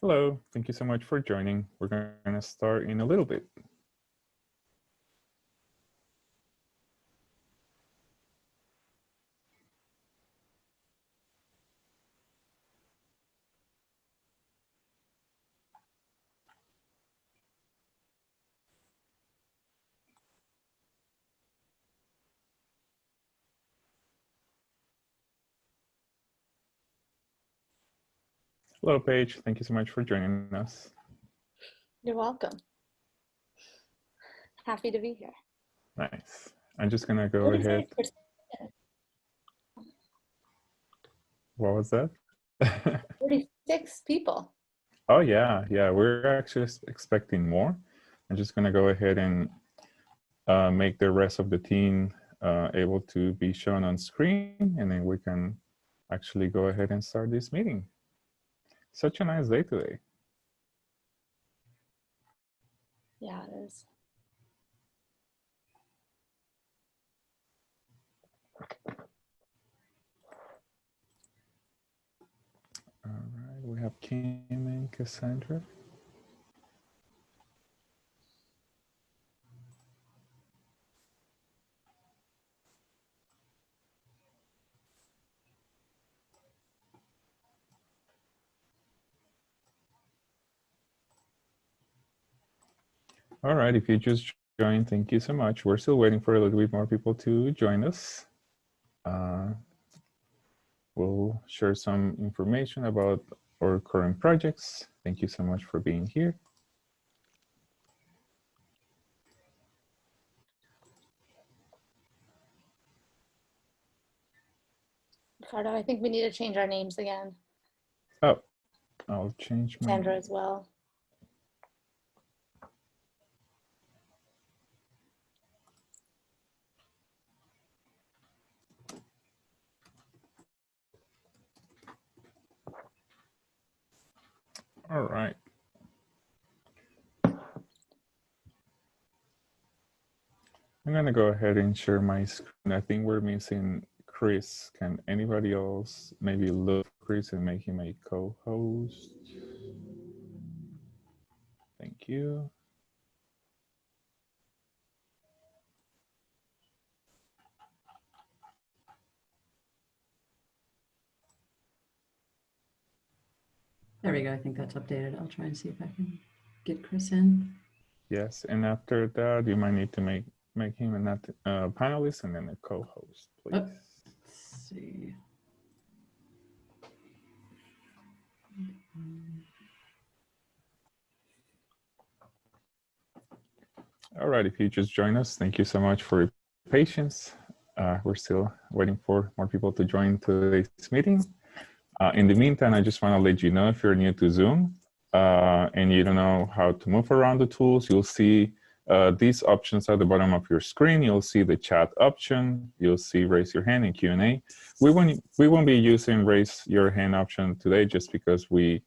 Hello, thank you so much for joining. We're going to start in a little bit. Hello, Paige. Thank you so much for joining us. You're welcome. Happy to be here. Nice. I'm just going to go ahead. What was that? 46 people. Oh, yeah. Yeah, we're actually expecting more. I'm just going to go ahead and make the rest of the team able to be shown on screen, and then we can actually go ahead and start this meeting. Such a nice day today. Yeah, it is. All right, we have Kim and Cassandra. All right, if you just joined, thank you so much. We're still waiting for a little bit more people to join us. We'll share some information about our current projects. Thank you so much for being here. Ricardo, I think we need to change our names again. Oh, I'll change my Sandra as well. All right. I'm gonna go ahead and share my screen. I think we're missing Chris. Can anybody else maybe look for Chris and make him a co-host? Thank you. There we go. I think that's updated. I'll try and see if I can get Chris in. Yes, and after that, you might need to make him a panelist and then a co-host, please. Oh, let's see. All right, if you just join us, thank you so much for your patience. We're still waiting for more people to join today's meeting. In the meantime, I just want to let you know, if you're new to Zoom and you don't know how to move around the tools, you'll see these options at the bottom of your screen. You'll see the chat option. You'll see raise your hand and Q&A. We won't be using raise your hand option today just because we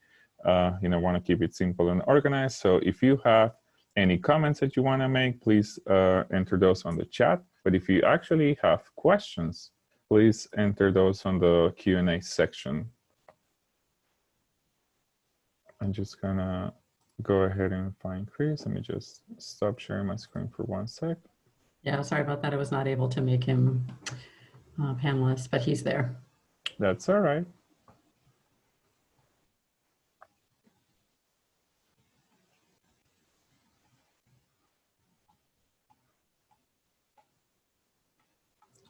want to keep it simple and organized. So if you have any comments that you want to make, please enter those on the chat. But if you actually have questions, please enter those on the Q&A section. I'm just gonna go ahead and find Chris. Let me just stop sharing my screen for 1 sec. Yeah, sorry about that. I was not able to make him panelist, but he's there. That's all right.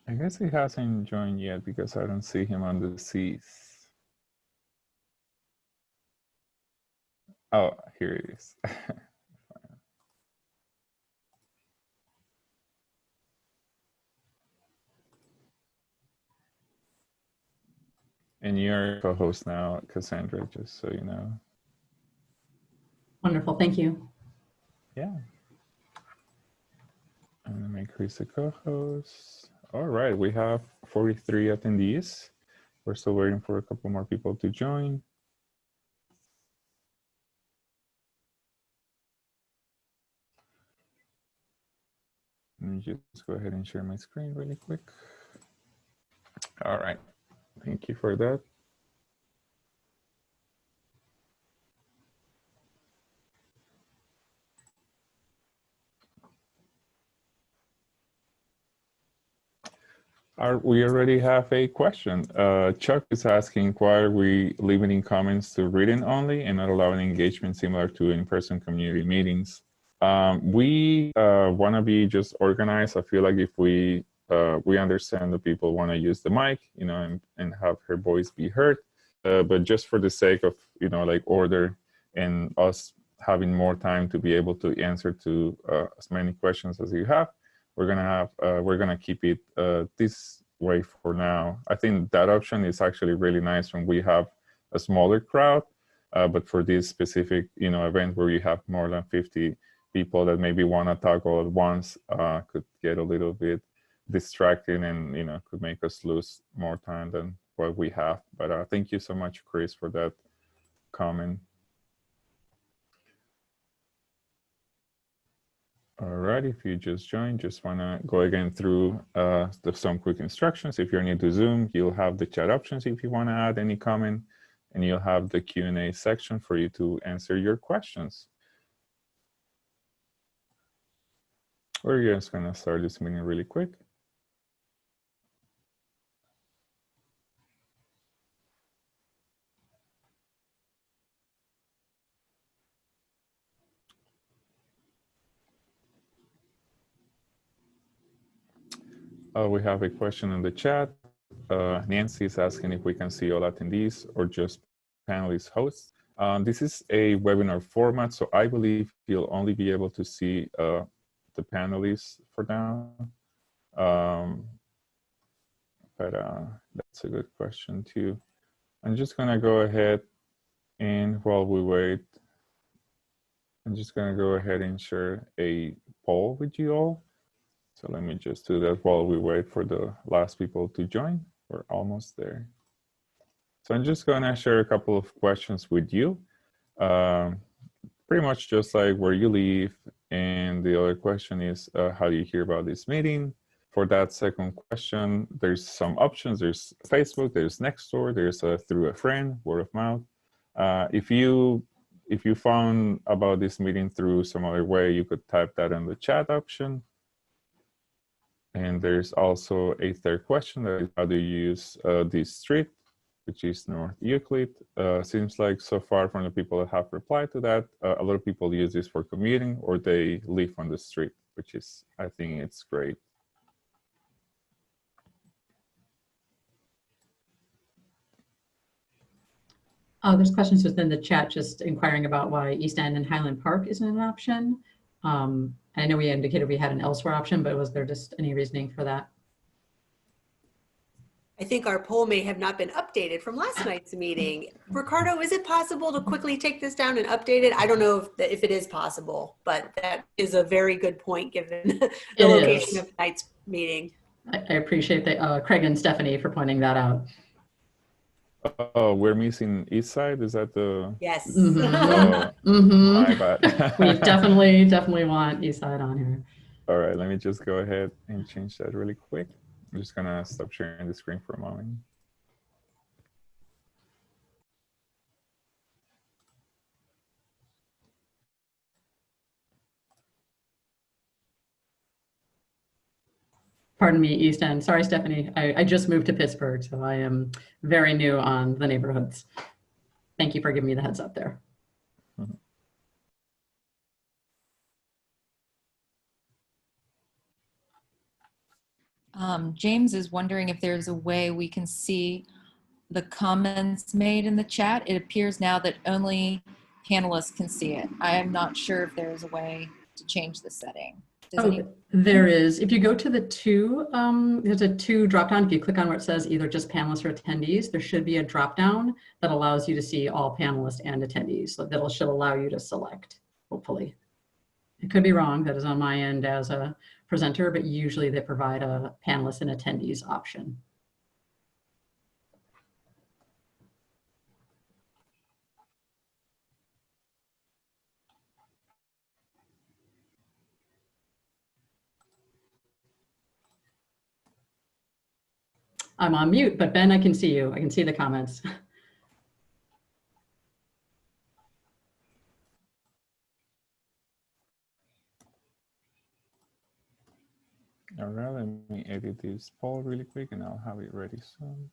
I guess he hasn't joined yet because I don't see him on the C's. Oh, here it is. And you're co-host now, Cassandra, just so you know. Wonderful, thank you. Yeah. I'm gonna make Chris a co-host. All right, we have 43 attendees. We're still waiting for a couple more people to join. Let me just go ahead and share my screen really quick. All right, thank you for that. We already have a question. Chuck is asking, why are we limiting comments to written only and not allowing engagement similar to in-person community meetings? We want to be just organized. I feel like if we understand that people want to use the mic, you know, and have her voice be heard, but just for the sake of, you know, like order and us having more time to be able to answer to as many questions as you have, we're gonna keep it this way for now. I think that option is actually really nice when we have a smaller crowd, but for this specific, you know, event where you have more than 50 people that maybe want to talk all at once, could get a little bit distracting and, you know, could make us lose more time than what we have. But thank you so much, Chris, for that comment. All right, if you just joined, just want to go again through some quick instructions. If you're new to Zoom, you'll have the chat options if you want to add any comment, and you'll have the Q&A section for you to answer your questions. We're just going to start this meeting really quick. We have a question in the chat. Nancy is asking if we can see all attendees or just panelists hosts. This is a webinar format, so I believe you'll only be able to see the panelists for now. But that's a good question too. I'm just gonna go ahead and while we wait, I'm just gonna go ahead and share a poll with you all. So let me just do that while we wait for the last people to join. We're almost there. So I'm just gonna share a couple of questions with you. Pretty much just like where you live. And the other question is, how do you hear about this meeting? For that second question, there's some options. There's Facebook, there's Nextdoor, there's through a friend, word of mouth. If you found about this meeting through some other way, you could type that in the chat option. And there's also a third question, that is, how do you use this street, which is North Euclid? Seems like so far from the people that have replied to that, a lot of people use this for commuting or they live on the street, which is, I think it's great. There's questions within the chat just inquiring about why East End and Highland Park isn't an option. I know we indicated we had an elsewhere option, but was there just any reasoning for that? I think our poll may have not been updated from last night's meeting. Ricardo, is it possible to quickly take this down and update it? I don't know if it is possible, but that is a very good point given the location of tonight's meeting. I appreciate that, Craig and Stephanie, for pointing that out. Oh, we're missing East Side? Is that the? Yes. My bad. We definitely want East Side on here. All right, let me just go ahead and change that really quick. I'm just gonna stop sharing the screen for a moment. Pardon me, East End. Sorry, Stephanie. I just moved to Pittsburgh, so I am very new on the neighborhoods. Thank you for giving me the heads up there. James is wondering if there's a way we can see the comments made in the chat. It appears now that only panelists can see it. I am not sure if there's a way to change the setting. There is. If you go to the two, there's a two drop down. If you click on where it says either just panelists or attendees, there should be a drop down that allows you to see all panelists and attendees. So that should allow you to select, hopefully. It could be wrong. That is on my end as a presenter, but usually they provide a panelists and attendees option. I'm on mute, but Ben, I can see you. I can see the comments. All right, let me edit this poll really quick and I'll have it ready soon.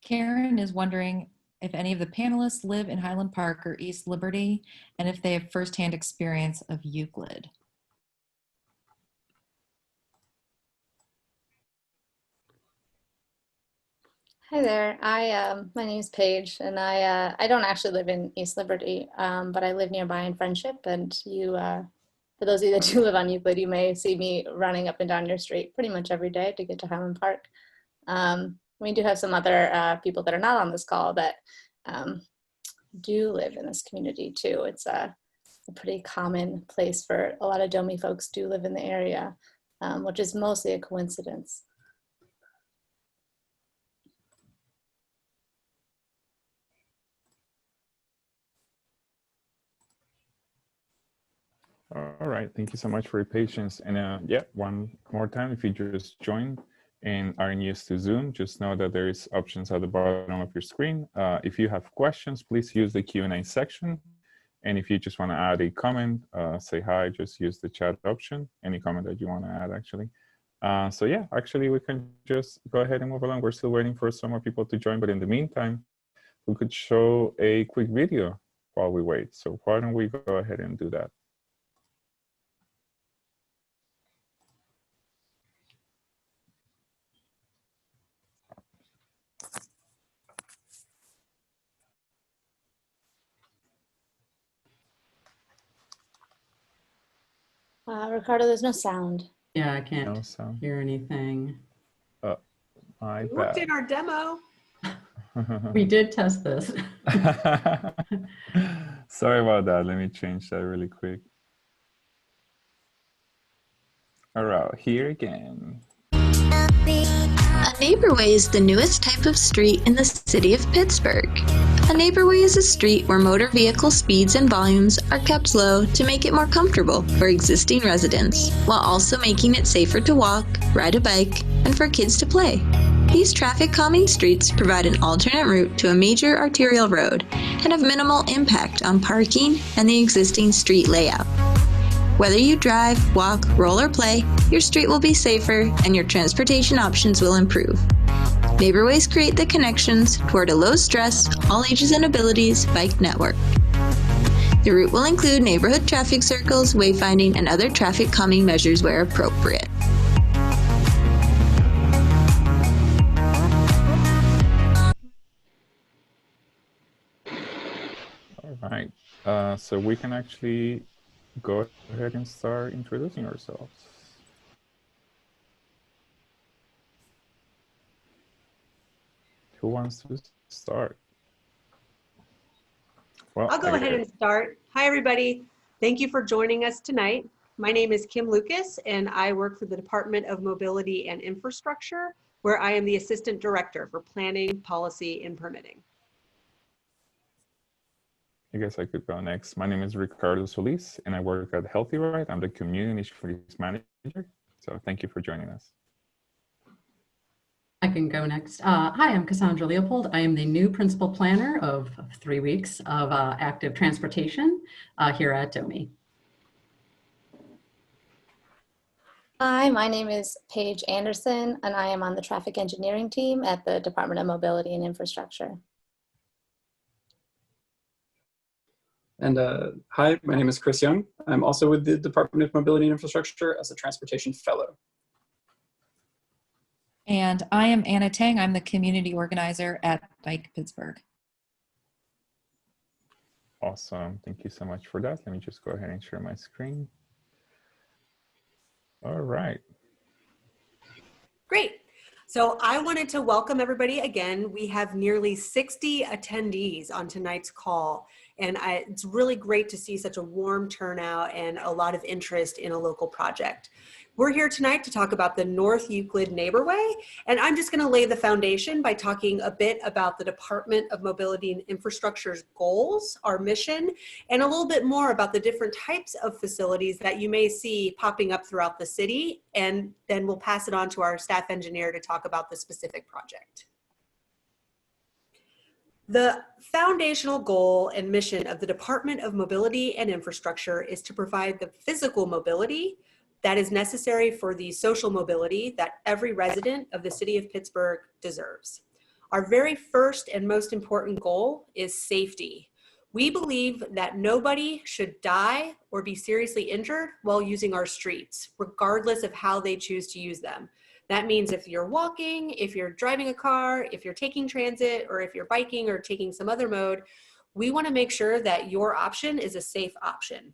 Karen is wondering if any of the panelists live in Highland Park or East Liberty, and if they have firsthand experience of Euclid. Hi there. My name is Paige, and I don't actually live in East Liberty, but I live nearby in Friendship. And for those of you that do live on Euclid, you may see me running up and down your street pretty much every day to get to Highland Park. We do have some other people that are not on this call that do live in this community too. It's a pretty common place for a lot of DOMI folks do live in the area, which is mostly a coincidence. All right, thank you so much for your patience. And yeah, one more time, if you just joined and aren't used to Zoom, just know that there is options at the bottom of your screen. If you have questions, please use the Q&A section. And if you just want to add a comment, say hi, just use the chat option, any comment that you want to add actually. So yeah, actually we can just go ahead and move along. We're still waiting for some more people to join, but in the meantime, we could show a quick video while we wait. So why don't we go ahead and do that? Ricardo, there's no sound. Yeah, I can't No sound. hear anything. My We worked bad. in our demo. We did test this. Sorry about that. Let me change that really quick. All right, here again. A neighborway is the newest type of street in the city of Pittsburgh. A neighborway is a street where motor vehicle speeds and volumes are kept low to make it more comfortable for existing residents, while also making it safer to walk, ride a bike, and for kids to play. These traffic calming streets provide an alternate route to a major arterial road and have minimal impact on parking and the existing street layout. Whether you drive, walk, roll, or play, your street will be safer and your transportation options will improve. Neighborways create the connections toward a low-stress, all ages and abilities bike network. The route will include neighborhood traffic circles, wayfinding, and other traffic calming measures where appropriate. All right, so we can actually go ahead and start introducing ourselves. Who wants to start? Well, I'll go ahead and start. Hi, everybody. Thank you for joining us tonight. My name is Kim Lucas, and I work for the Department of Mobility and Infrastructure, where I am the Assistant Director for Planning, Policy, and Permitting. I guess I could go next. My name is Ricardo Solis, and I work at Healthy Ride. I'm the Community Initiatives Manager. So thank you for joining us. I can go next. Hi, I'm Cassandra Leopold. I am the new principal planner of 3 weeks of active transportation here at DOMI. Hi, my name is Paige Anderson, and I am on the traffic engineering team at the Department of Mobility and Infrastructure. And hi, my name is Chris Young. I'm also with the Department of Mobility and Infrastructure as a Transportation Fellow. And I am Anna Tang. I'm the community organizer at Bike Pittsburgh. Awesome. Thank you so much for that. Let me just go ahead and share my screen. All right. Great. So I wanted to welcome everybody again. We have nearly 60 attendees on tonight's call, and it's really great to see such a warm turnout and a lot of interest in a local project. We're here tonight to talk about the North Euclid Neighborway, and I'm just going to lay the foundation by talking a bit about the Department of Mobility and Infrastructure's goals, our mission, and a little bit more about the different types of facilities that you may see popping up throughout the city, and then we'll pass it on to our staff engineer to talk about the specific project. The foundational goal and mission of the Department of Mobility and Infrastructure is to provide the physical mobility that is necessary for the social mobility that every resident of the city of Pittsburgh deserves. Our very first and most important goal is safety. We believe that nobody should die or be seriously injured while using our streets, regardless of how they choose to use them. That means if you're walking, if you're driving a car, if you're taking transit, or if you're biking or taking some other mode, we want to make sure that your option is a safe option.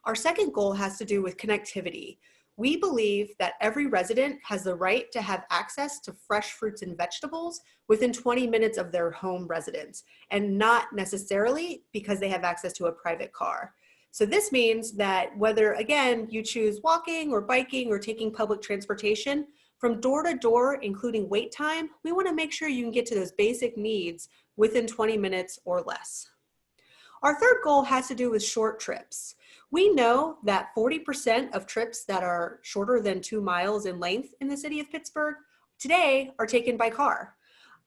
Our second goal has to do with connectivity. We believe that every resident has the right to have access to fresh fruits and vegetables within 20 minutes of their home residence, and not necessarily because they have access to a private car. So this means that whether, again, you choose walking or biking or taking public transportation, from door to door, including wait time, we want to make sure you can get to those basic needs within 20 minutes or less. Our third goal has to do with short trips. We know that 40% of trips that are shorter than 2 miles in length in the city of Pittsburgh today are taken by car.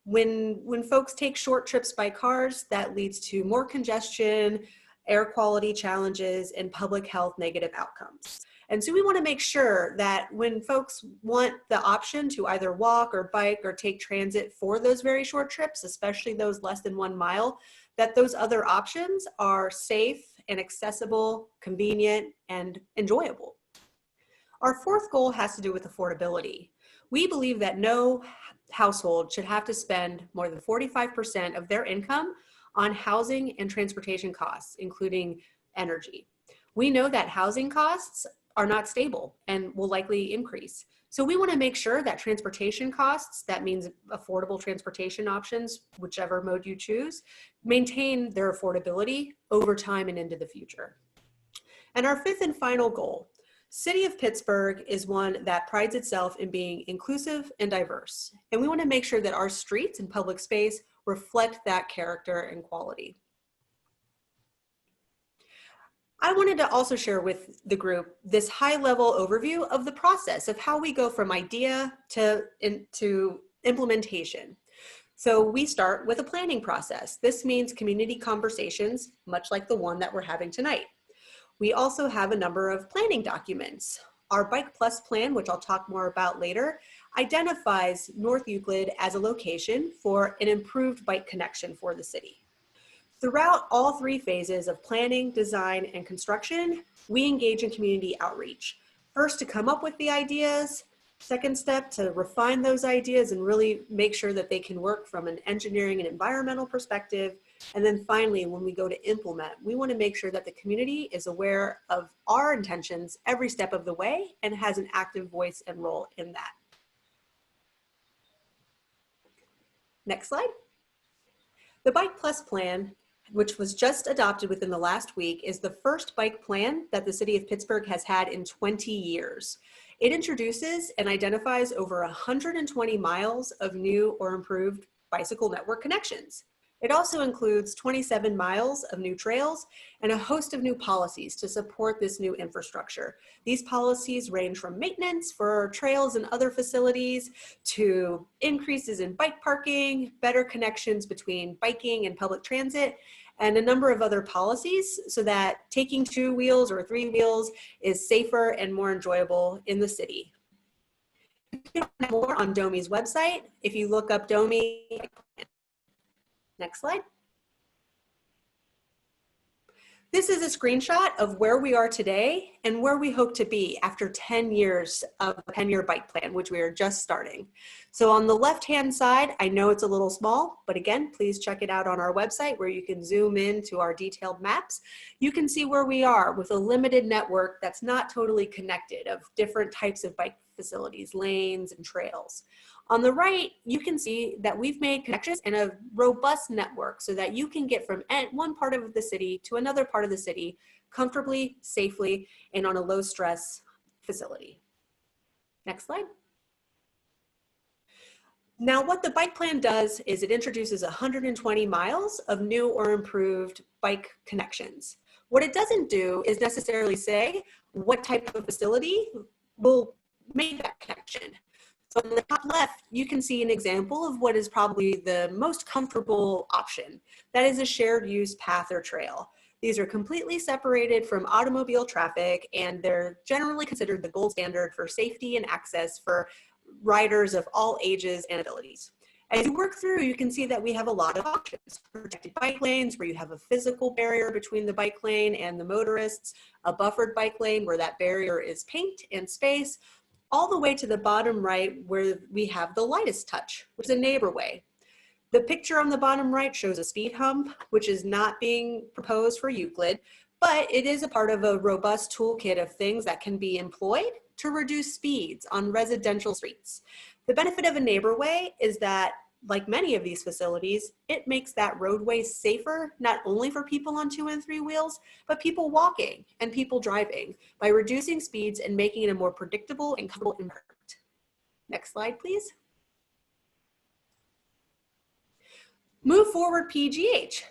When folks take short trips by cars, that leads to more congestion, air quality challenges, and public health negative outcomes. And so we want to make sure that when folks want the option to either walk or bike or take transit for those very short trips, especially those less than 1 mile, that those other options are safe and accessible, convenient, and enjoyable. Our fourth goal has to do with affordability. We believe that no household should have to spend more than 45% of their income on housing and transportation costs, including energy. We know that housing costs are not stable and will likely increase. So we want to make sure that transportation costs, that means affordable transportation options, whichever mode you choose, maintain their affordability over time and into the future. And our fifth and final goal, City of Pittsburgh is one that prides itself in being inclusive and diverse. And we want to make sure that our streets and public space reflect that character and quality. I wanted to also share with the group this high-level overview of the process of how we go from idea to implementation. So we start with a planning process. This means community conversations, much like the one that we're having tonight. We also have a number of planning documents. Our Bike Plus plan, which I'll talk more about later, identifies North Euclid as a location for an improved bike connection for the city. Throughout all three phases of planning, design, and construction, we engage in community outreach. First, to come up with the ideas. Second step, to refine those ideas and really make sure that they can work from an engineering and environmental perspective. And then finally, when we go to implement, we want to make sure that the community is aware of our intentions every step of the way and has an active voice and role in that. Next slide. The Bike Plus plan, which was just adopted within the last week, is the first bike plan that the city of Pittsburgh has had in 20 years. It introduces and identifies over 120 miles of new or improved bicycle network connections. It also includes 27 miles of new trails and a host of new policies to support this new infrastructure. These policies range from maintenance for trails and other facilities to increases in bike parking, better connections between biking and public transit, and a number of other policies so that taking 2 wheels or 3 wheels is safer and more enjoyable in the city. You can find more on DOMI's website if you look up DOMI. Next slide. This is a screenshot of where we are today and where we hope to be after 10 years of a 10-year bike plan, which we are just starting. So on the left-hand side, I know it's a little small, but again, please check it out on our website where you can zoom in to our detailed maps. You can see where we are with a limited network that's not totally connected of different types of bike facilities, lanes, and trails. On the right, you can see that we've made connections in a robust network so that you can get from one part of the city to another part of the city comfortably, safely, and on a low stress facility. Next slide. Now, what the bike plan does is it introduces 120 miles of new or improved bike connections. What it doesn't do is necessarily say what type of facility will make that connection. So on the top left, you can see an example of what is probably the most comfortable option. That is a shared use path or trail. These are completely separated from automobile traffic, and they're generally considered the gold standard for safety and access for riders of all ages and abilities. As you work through, you can see that we have a lot of options. Protected bike lanes, where you have a physical barrier between the bike lane and the motorists, a buffered bike lane where that barrier is paint and space, all the way to the bottom right where we have the lightest touch, which is a neighborway. The picture on the bottom right shows a speed hump, which is not being proposed for Euclid, but it is a part of a robust toolkit of things that can be employed to reduce speeds on residential streets. The benefit of a neighborway is that, like many of these facilities, it makes that roadway safer, not only for people on 2 and 3 wheels, but people walking and people driving by reducing speeds and making it a more predictable and comfortable environment. Next slide, please. Move Forward PGH.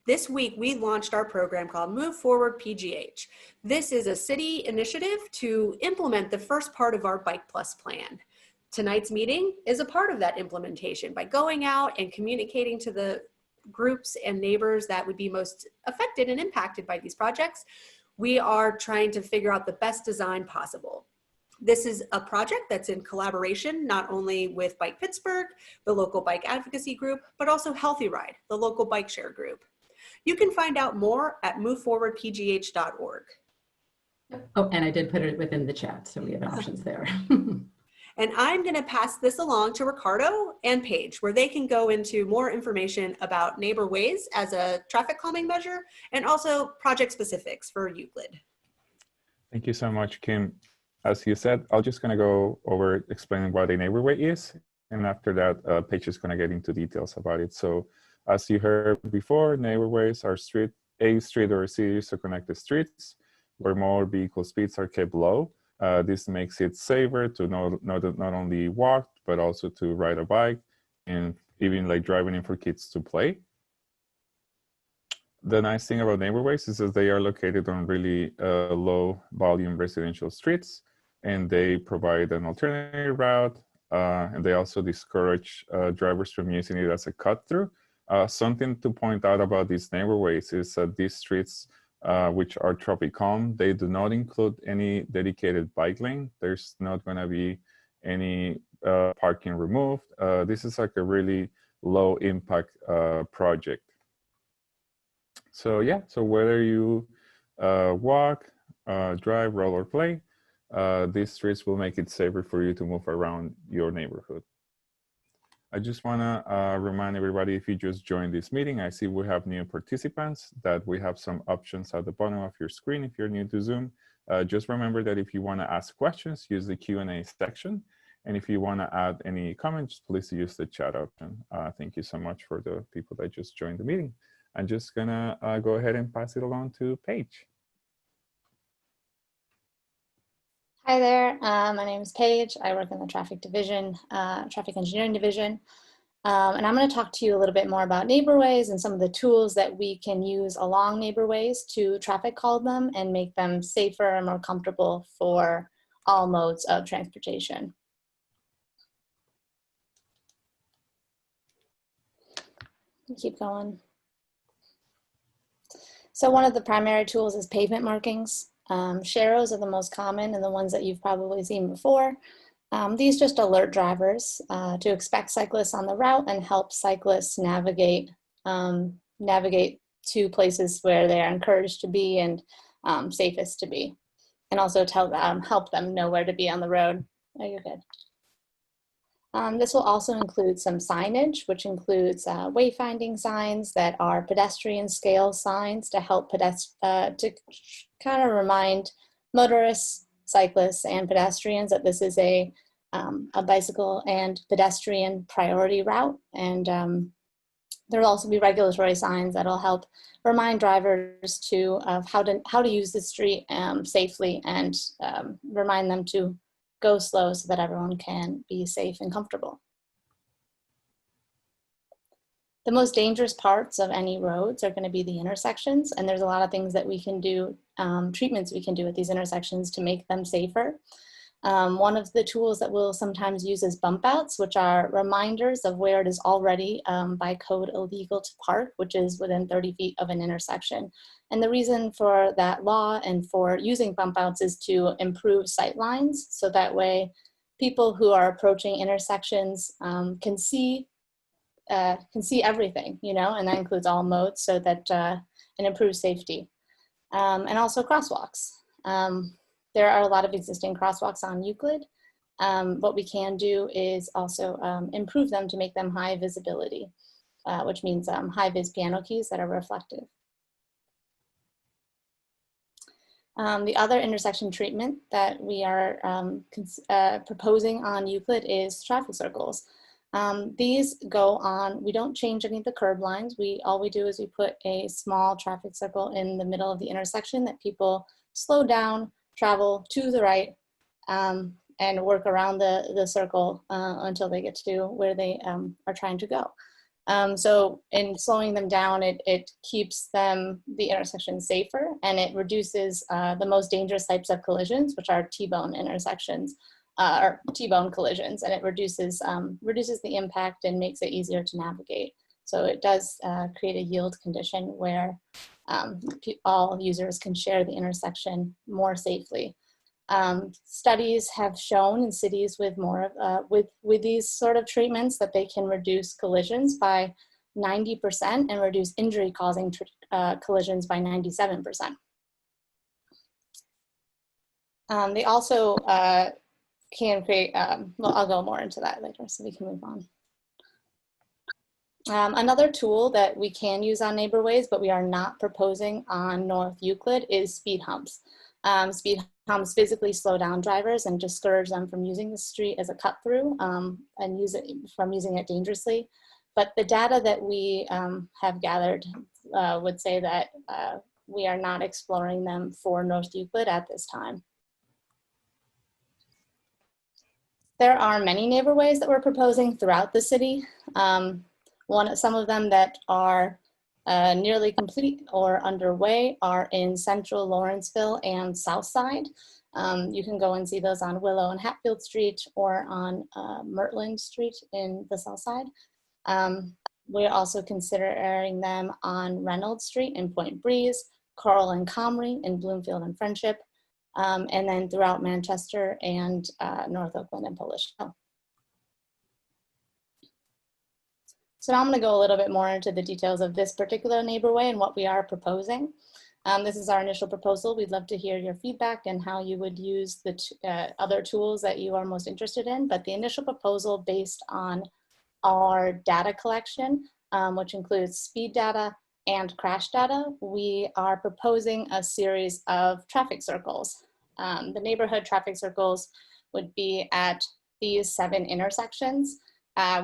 This week, we launched our program called Move Forward PGH. This is a city initiative to implement the first part of our Bike Plus plan. Tonight's meeting is a part of that implementation by going out and communicating to the groups and neighbors that would be most affected and impacted by these projects. We are trying to figure out the best design possible. This is a project that's in collaboration not only with Bike Pittsburgh, the local bike advocacy group, but also Healthy Ride, the local bike share group. You can find out more at moveforwardpgh.org. Oh, and I did put it within the chat, so we have options there. And I'm going to pass this along to Ricardo and Paige, where they can go into more information about Neighborways as a traffic calming measure and also project specifics for Euclid. Thank you so much, Kim. As you said, I'm just going to go over explaining what a neighborway is. And after that, Paige is going to get into details about it. So as you heard before, neighborways are a street or a series of connected streets where more vehicle speeds are kept low. This makes it safer to not only walk, but also to ride a bike and even like driving in for kids to play. The nice thing about neighborways is that they are located on really low volume residential streets, and they provide an alternative route, and they also discourage drivers from using it as a cut through. Something to point out about these neighborways is that these streets, which are traffic calm, they do not include any dedicated bike lane. There's not going to be any parking removed. This is like a really low impact project. So yeah, so whether you walk, drive, roll, or play, these streets will make it safer for you to move around your neighborhood. I just want to remind everybody, if you just joined this meeting, I see we have new participants, that we have some options at the bottom of your screen if you're new to Zoom. Just remember that if you want to ask questions, use the Q&A section. And if you want to add any comments, please use the chat option. Thank you so much for the people that just joined the meeting. I'm just going to go ahead and pass it along to Paige. Hi there, my name is Paige. I work in the traffic division, traffic engineering division. And I'm going to talk to you a little bit more about neighborways and some of the tools that we can use along neighborways to traffic calm them and make them safer and more comfortable for all modes of transportation. Keep going. So one of the primary tools is pavement markings. Sharrows are the most common and the ones that you've probably seen before. These just alert drivers to expect cyclists on the route and help cyclists navigate to places where they are encouraged to be and safest to be, and also help them know where to be on the road. Oh, you're good. This will also include some signage, which includes wayfinding signs that are pedestrian scale signs to help to kind of remind motorists, cyclists, and pedestrians that this is a a bicycle and pedestrian priority route. And there will also be regulatory signs that will help remind drivers of how to use the street safely, and remind them to go slow so that everyone can be safe and comfortable. The most dangerous parts of any roads are going to be the intersections, and there's a lot of things that we can do, treatments we can do at these intersections to make them safer. One of the tools that we'll sometimes use is bump outs, which are reminders of where it is already by code illegal to park, which is within 30 feet of an intersection. And the reason for that law and for using bump outs is to improve sight lines, so that way people who are approaching intersections can see everything, and that includes all modes, so that it improves safety. And also crosswalks. There are a lot of existing crosswalks on Euclid. What we can do is also improve them to make them high visibility, which means high vis piano keys that are reflective. The other intersection treatment that we are proposing on Euclid is traffic circles. These go on, we don't change any of the curb lines. All we do is we put a small traffic circle in the middle of the intersection that people slow down, travel to the right, and work around the circle until they get to where they are trying to go. So in slowing them down, it keeps the intersection safer, and it reduces the most dangerous types of collisions, which are T-bone intersections, or T-bone collisions, and it reduces the impact and makes it easier to navigate. So it does create a yield condition where all users can share the intersection more safely. Studies have shown in cities with with these sort of treatments that they can reduce collisions by 90% and reduce injury-causing collisions by 97%. They also can create, well, I'll go more into that later, so we can move on. Another tool that we can use on Neighborways, but we are not proposing on North Euclid, is speed humps. Speed humps physically slow down drivers and discourage them from using the street as a cut through and from using it dangerously. But the data that we have gathered would say that we are not exploring them for North Euclid at this time. There are many neighborways that we're proposing throughout the city. Some of them that are nearly complete or underway are in central Lawrenceville and Southside. You can go and see those on Willow and Hatfield Street, or on Mertland Street in the Southside. We're also considering them on Reynolds Street in Point Breeze, Coral and Comrie in Bloomfield and Friendship, and then throughout Manchester and North Oakland and Polish Hill. So now I'm going to go a little bit more into the details of this particular neighborway and what we are proposing. This is our initial proposal. We'd love to hear your feedback and how you would use the other tools that you are most interested in. But the initial proposal, based on our data collection, which includes speed data and crash data, we are proposing a series of traffic circles. The neighborhood traffic circles would be at these 7 intersections.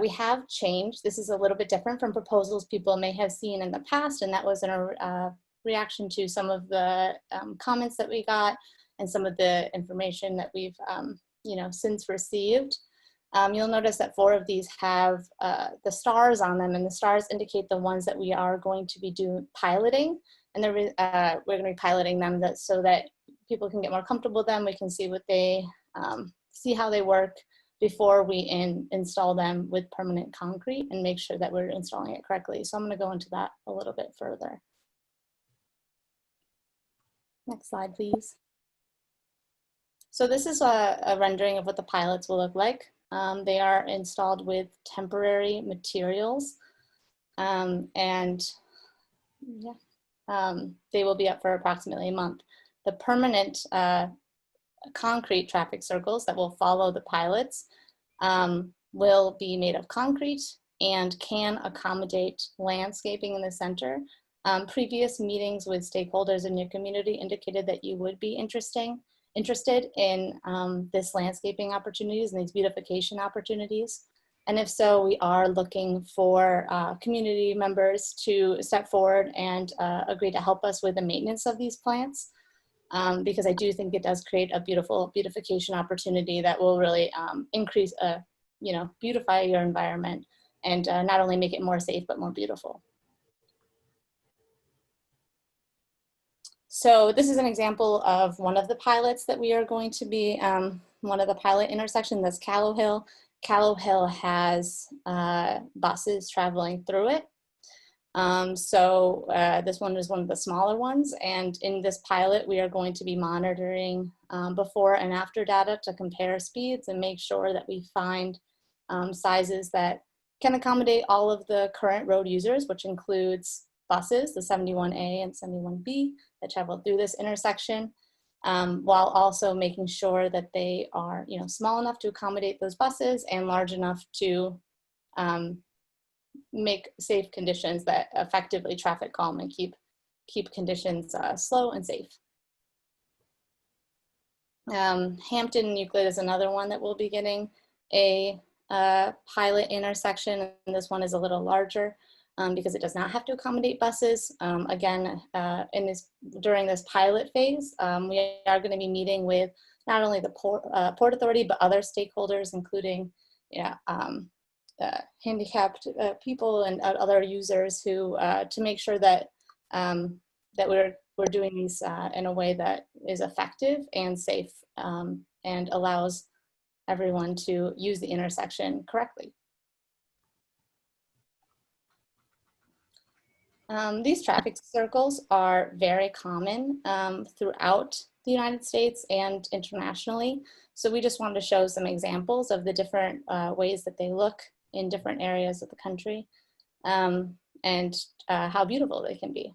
We have changed. This is a little bit different from proposals people may have seen in the past, and that was in a reaction to some of the comments that we got and some of the information that we've since received. You'll notice that 4 of these have the stars on them, and the stars indicate the ones that we are going to be piloting, and we're going to be piloting them so that people can get more comfortable with them. We can see what they see how they work before we install them with permanent concrete and make sure that we're installing it correctly. So I'm going to go into that a little bit further. Next slide, please. So this is a rendering of what the pilots will look like. They are installed with temporary materials, and they will be up for approximately a month. The permanent concrete traffic circles that will follow the pilots will be made of concrete and can accommodate landscaping in the center. Previous meetings with stakeholders in your community indicated that you would be interested interested in this landscaping opportunities and these beautification opportunities. And if so, we are looking for community members to step forward and agree to help us with the maintenance of these plants, because I do think it does create a beautiful beautification opportunity that will really increase, beautify your environment and not only make it more safe, but more beautiful. So this is an example of one of the pilots that we are going to be, one of the pilot intersections, that's Callow Hill. Callow Hill has buses traveling through it. This one is one of the smaller ones. And in this pilot, we are going to be monitoring before and after data to compare speeds and make sure that we find sizes that can accommodate all of the current road users, which includes buses, the 71A and 71B that travel through this intersection, while also making sure that they are, small enough to accommodate those buses and large enough to make safe conditions that effectively traffic calm and keep conditions slow and safe. Hampton Euclid is another one that will be getting a pilot intersection, and this one is a little larger because it does not have to accommodate buses. Again, during this pilot phase, we are going to be meeting with not only the Port Authority, but other stakeholders, including handicapped people and other users who to make sure that that we're doing these in a way that is effective and safe and allows everyone to use the intersection correctly. These traffic circles are very common throughout the United States and internationally. So we just wanted to show some examples of the different ways that they look in different areas of the country and how beautiful they can be.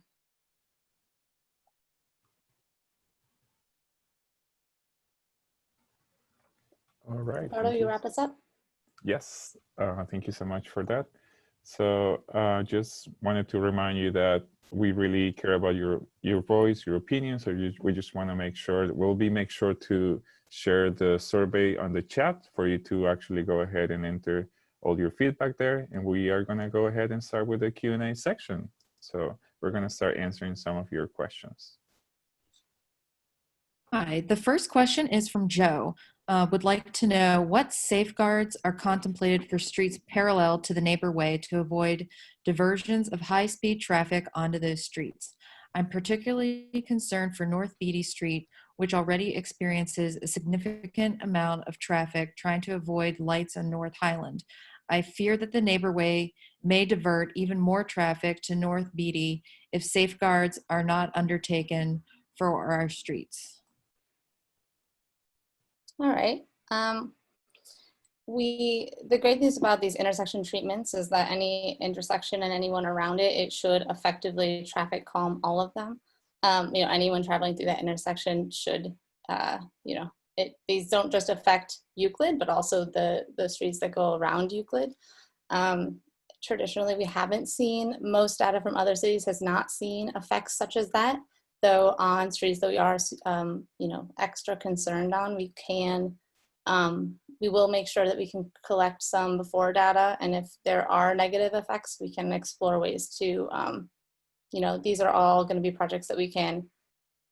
All right. Ricardo, you wrap us up? Yes, thank you so much for that. So just wanted to remind you that we really care about your voice, your opinion. So we just want to make sure that we'll make sure to share the survey on the chat for you to actually go ahead and enter all your feedback there. And we are going to go ahead and start with the Q&A section. So we're going to start answering some of your questions. Hi, the first question is from Joe. Would like to know what safeguards are contemplated for streets parallel to the Neighborway to avoid diversions of high-speed traffic onto those streets. I'm particularly concerned for North Beatty Street, which already experiences a significant amount of traffic trying to avoid lights on North Highland. I fear that the Neighborway may divert even more traffic to North Beatty if safeguards are not undertaken for our streets. All right. The great news about these intersection treatments is that any intersection and anyone around it, it should effectively traffic calm all of them. Anyone traveling through that intersection should, these don't just affect Euclid, but also the streets that go around Euclid. Traditionally, we haven't seen, most data from other cities has not seen effects such as that. So on streets that we are, extra concerned on, we will make sure that we can collect some before data. And if there are negative effects, we can explore ways to, these are all going to be projects that we can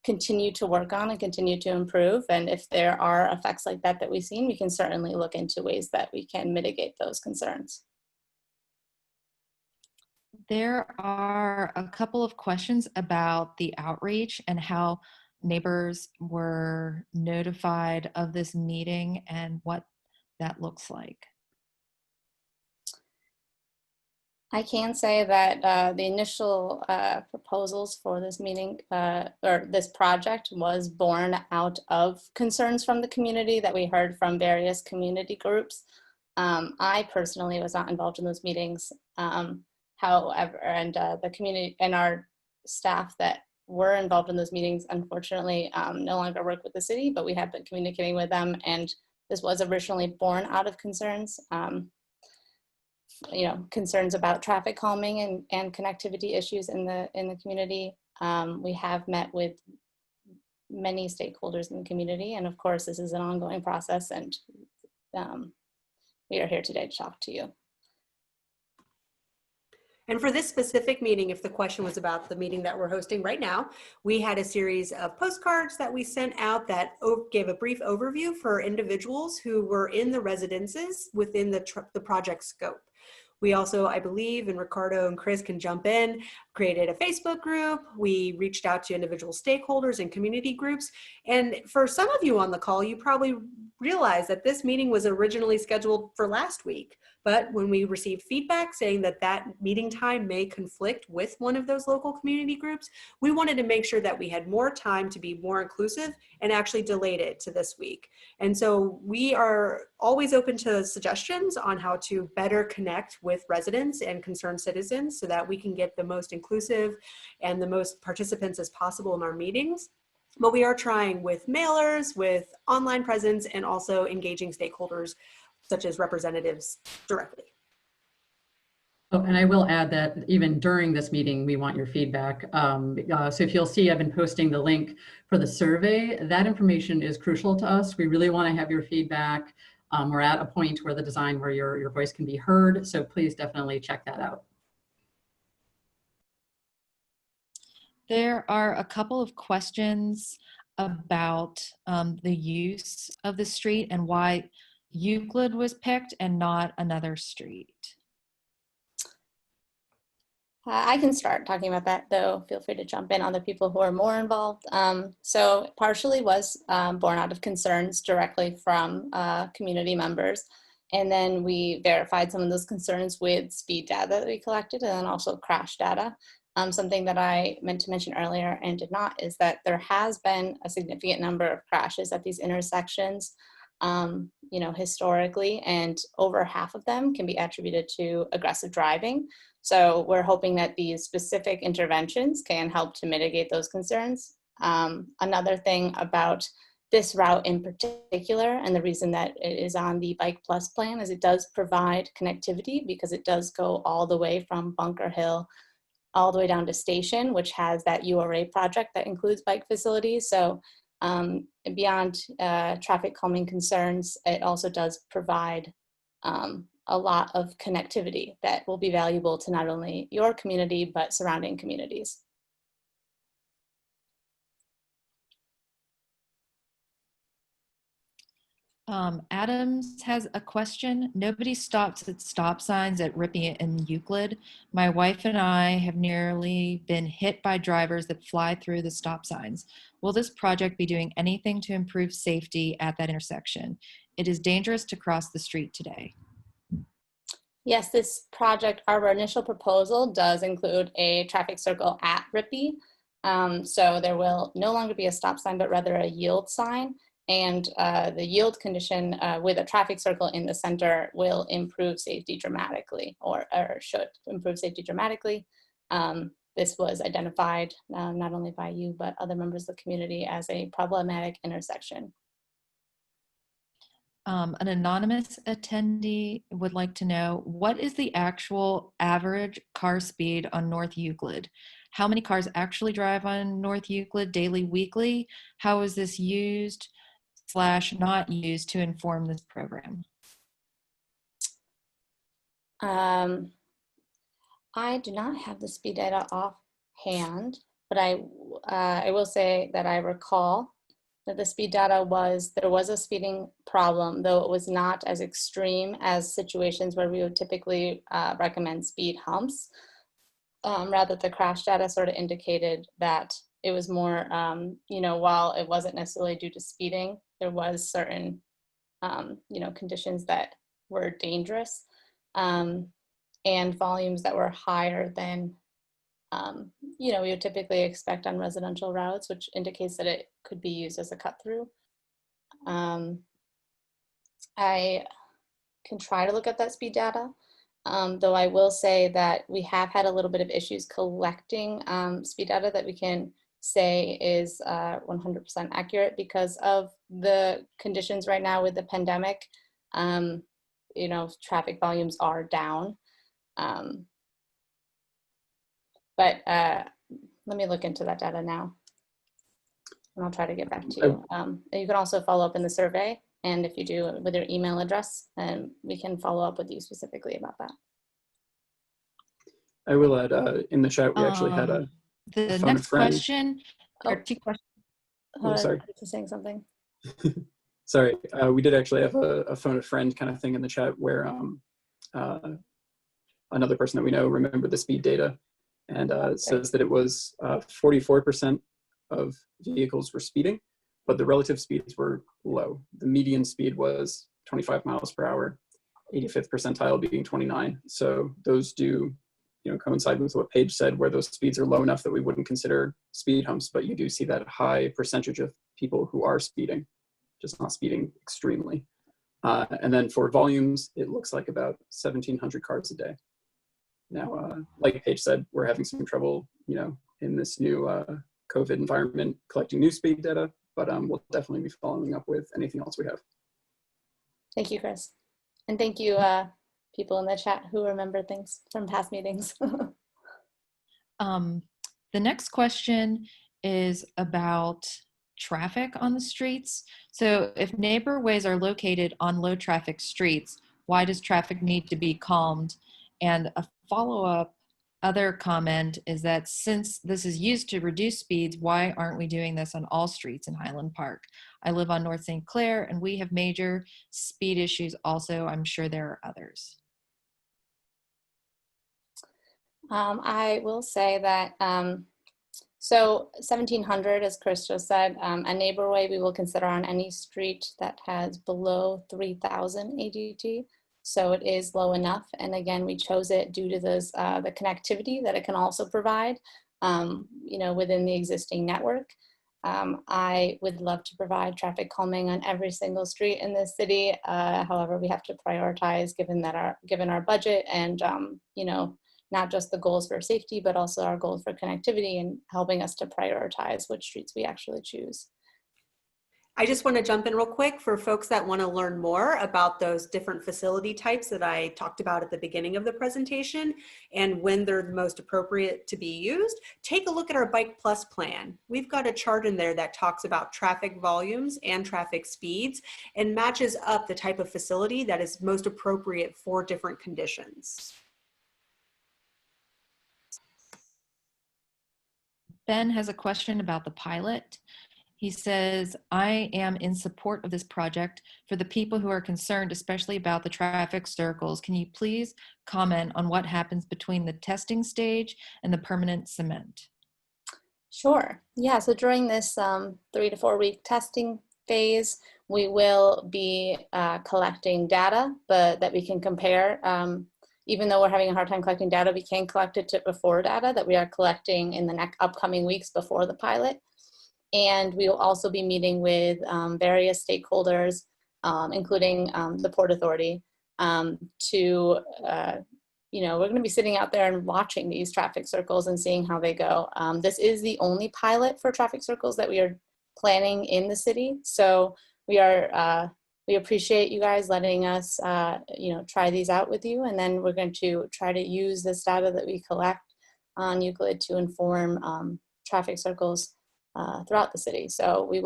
continue to work on and continue to improve. And if there are effects like that we've seen, we can certainly look into ways that we can mitigate those concerns. There are a couple of questions about the outreach and how neighbors were notified of this meeting and what that looks like. I can say that the initial proposals for this meeting or this project was born out of concerns from the community that we heard from various community groups. I personally was not involved in those meetings. However, and the community and our staff that were involved in those meetings, unfortunately, no longer work with the city, but we have been communicating with them. And this was originally born out of concerns, concerns about traffic calming and connectivity issues in the community. We have met with many stakeholders in the community. And of course, this is an ongoing process, and we are here today to talk to you. And for this specific meeting, if the question was about the meeting that we're hosting right now, we had a series of postcards that we sent out that gave a brief overview for individuals who were in the residences within the project scope. We also, I believe, and Ricardo and Chris can jump in, created a Facebook group. We reached out to individual stakeholders and community groups. And for some of you on the call, you probably realized that this meeting was originally scheduled for last week. But when we received feedback saying that that meeting time may conflict with one of those local community groups, we wanted to make sure that we had more time to be more inclusive and actually delayed it to this week. And so we are always open to suggestions on how to better connect with residents and concerned citizens so that we can get the most inclusive and the most participants as possible in our meetings. But we are trying with mailers, with online presence, and also engaging stakeholders such as representatives directly. Oh, and I will add that even during this meeting, we want your feedback. So if you'll see, I've been posting the link for the survey. That information is crucial to us. We really want to have your feedback. We're at a point where the design where your voice can be heard. So please definitely check that out. There are a couple of questions about the use of the street and why Euclid was picked and not another street. I can start talking about that, though. Feel free to jump in, other people who are more involved. So partially was born out of concerns directly from community members. And then we verified some of those concerns with speed data that we collected, and then also crash data. Something that I meant to mention earlier and did not is that there has been a significant number of crashes at these intersections, historically, and over half of them can be attributed to aggressive driving. So we're hoping that these specific interventions can help to mitigate those concerns. Another thing about this route in particular, and the reason that it is on the Bike Plus plan, is it does provide connectivity because it does go all the way from Bunker Hill all the way down to Station, which has that URA project that includes bike facilities. So beyond traffic calming concerns, it also does provide a lot of connectivity that will be valuable to not only your community, but surrounding communities. Adams has a question. Nobody stops at stop signs at Rippey and Euclid. My wife and I have nearly been hit by drivers that fly through the stop signs. Will this project be doing anything to improve safety at that intersection? It is dangerous to cross the street today. Yes, this project, our initial proposal does include a traffic circle at Rippey. So there will no longer be a stop sign, but rather a yield sign. And the yield condition with a traffic circle in the center will improve safety dramatically, or should improve safety dramatically. This was identified not only by you, but other members of the community as a problematic intersection. An anonymous attendee would like to know, what is the actual average car speed on North Euclid? How many cars actually drive on North Euclid daily, weekly? How is this used / not used to inform this program? I do not have the speed data offhand, but I will say that I recall that the speed data there was a speeding problem, though it was not as extreme as situations where we would typically recommend speed humps. Rather, the crash data sort of indicated that it was more, while it wasn't necessarily due to speeding, there was certain, conditions that were dangerous and volumes that were higher than, we would typically expect on residential routes, which indicates that it could be used as a cut through. I can try to look at that speed data, though I will say that we have had a little bit of issues collecting speed data that we can say is 100% accurate because of the conditions right now with the pandemic. Traffic volumes are down. But let me look into that data now. And I'll try to get back to you. You can also follow up in the survey. And if you do with your email address, and we can follow up with you specifically about that. I will add in the chat, we actually had a The phone a next friend. question, or two questions. Oh, sorry. I was saying something. Sorry, we did actually have a phone a friend kind of thing in the chat where another person that we know remembered the speed data and says that it was 44% of vehicles were speeding, but the relative speeds were low. The median speed was 25 miles per hour, 85th percentile being 29. So those do, coincide with what Paige said, where those speeds are low enough that we wouldn't consider speed humps, but you do see that high percentage of people who are speeding, just not speeding extremely. And then for volumes, it looks like about 1,700 cars a day. Now, like Paige said, we're having some trouble, in this new COVID environment collecting new speed data, but we'll definitely be following up with anything else we have. Thank you, Chris. And thank you, people in the chat who remember things from past meetings. The next question is about traffic on the streets. So if neighborways are located on low traffic streets, why does traffic need to be calmed? And a follow-up other comment is that since this is used to reduce speeds, why aren't we doing this on all streets in Highland Park? I live on North St. Clair and we have major speed issues also. I'm sure there are others. I will say that, so 1,700, as Chris just said, a neighborway we will consider on any street that has below 3,000 ADT. So it is low enough. And again, we chose it due to this, the connectivity that it can also provide, within the existing network. I would love to provide traffic calming on every single street in this city. However, we have to prioritize given our budget and, not just the goals for safety, but also our goals for connectivity and helping us to prioritize which streets we actually choose. I just want to jump in real quick for folks that want to learn more about those different facility types that I talked about at the beginning of the presentation and when they're the most appropriate to be used. Take a look at our Bike Plus plan. We've got a chart in there that talks about traffic volumes and traffic speeds and matches up the type of facility that is most appropriate for different conditions. Ben has a question about the pilot. He says, I am in support of this project. For the people who are concerned, especially about the traffic circles, can you please comment on what happens between the testing stage and the permanent cement? Sure. Yeah, so during this 3 to 4 week testing phase, we will be collecting data, but that we can compare. Even though we're having a hard time collecting data, we can collect it to before data that we are collecting in the next upcoming weeks before the pilot. And we will also be meeting with various stakeholders, including the Port Authority, we're going to be sitting out there and watching these traffic circles and seeing how they go. This is the only pilot for traffic circles that we are planning in the city. So we appreciate you guys letting us, try these out with you. And then we're going to try to use this data that we collect on Euclid to inform traffic circles throughout the city. So you